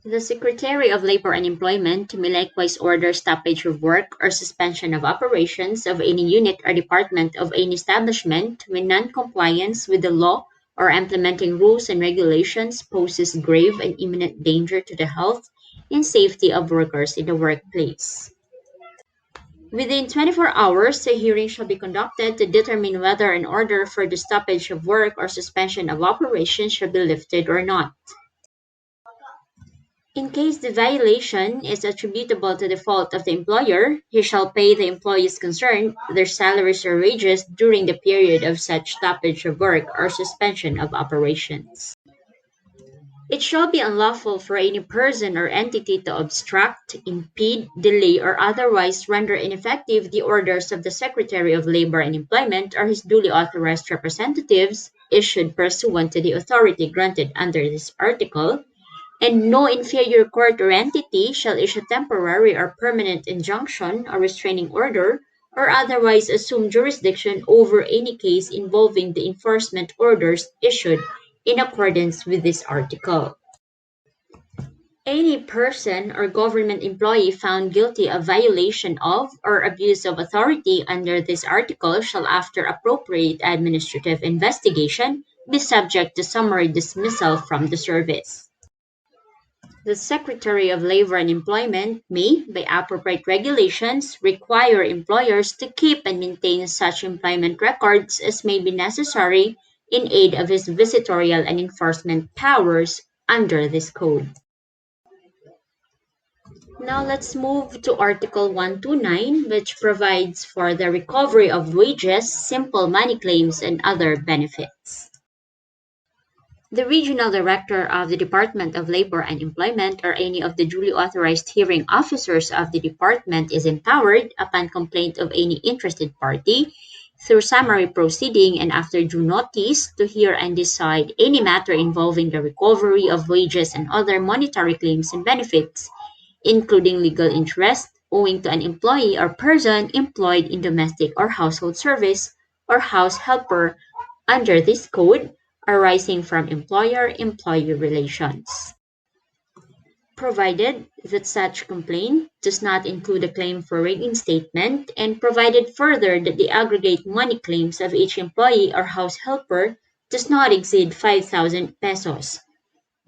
The Secretary of Labor and Employment may likewise order stoppage of work or suspension of operations of any unit or department of any establishment when non-compliance with the law or implementing rules and regulations poses grave and imminent danger to the health and safety of workers in the workplace. Within 24 hours, a hearing shall be conducted to determine whether an order for the stoppage of work or suspension of operations shall be lifted or not. In case the violation is attributable to the fault of the employer, he shall pay the employees concerned their salaries or wages during the period of such stoppage of work or suspension of operations. It shall be unlawful for any person or entity to obstruct, impede, delay, or otherwise render ineffective the orders of the Secretary of Labor and Employment or his duly authorized representatives issued pursuant to the authority granted under this article, and no inferior court or entity shall issue temporary or permanent injunction or restraining order or otherwise assume jurisdiction over any case involving the enforcement orders issued in accordance with this article. Any person or government employee found guilty of violation of or abuse of authority under this article shall, after appropriate administrative investigation, be subject to summary dismissal from the service. The Secretary of Labor and Employment may, by appropriate regulations, require employers to keep and maintain such employment records as may be necessary in aid of his visitorial and enforcement powers under this code. Now let's move to Article 129, which provides for the recovery of wages, simple money claims, and other benefits. The Regional Director of the Department of Labor and Employment or any of the duly authorized hearing officers of the department is empowered, upon complaint of any interested party, through summary proceeding and after due notice, to hear and decide any matter involving the recovery of wages and other monetary claims and benefits, including legal interest owing to an employee or person employed in domestic or household service or house helper under this code, arising from employer-employee relations, provided that such complaint does not include a claim for reinstatement, and provided further that the aggregate money claims of each employee or house helper does not exceed 5,000 pesos.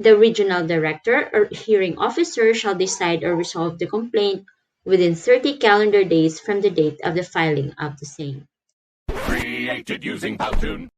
The regional director or hearing officer shall decide or resolve the complaint within 30 calendar days from the date of the filing of the same. Created using Powtoon.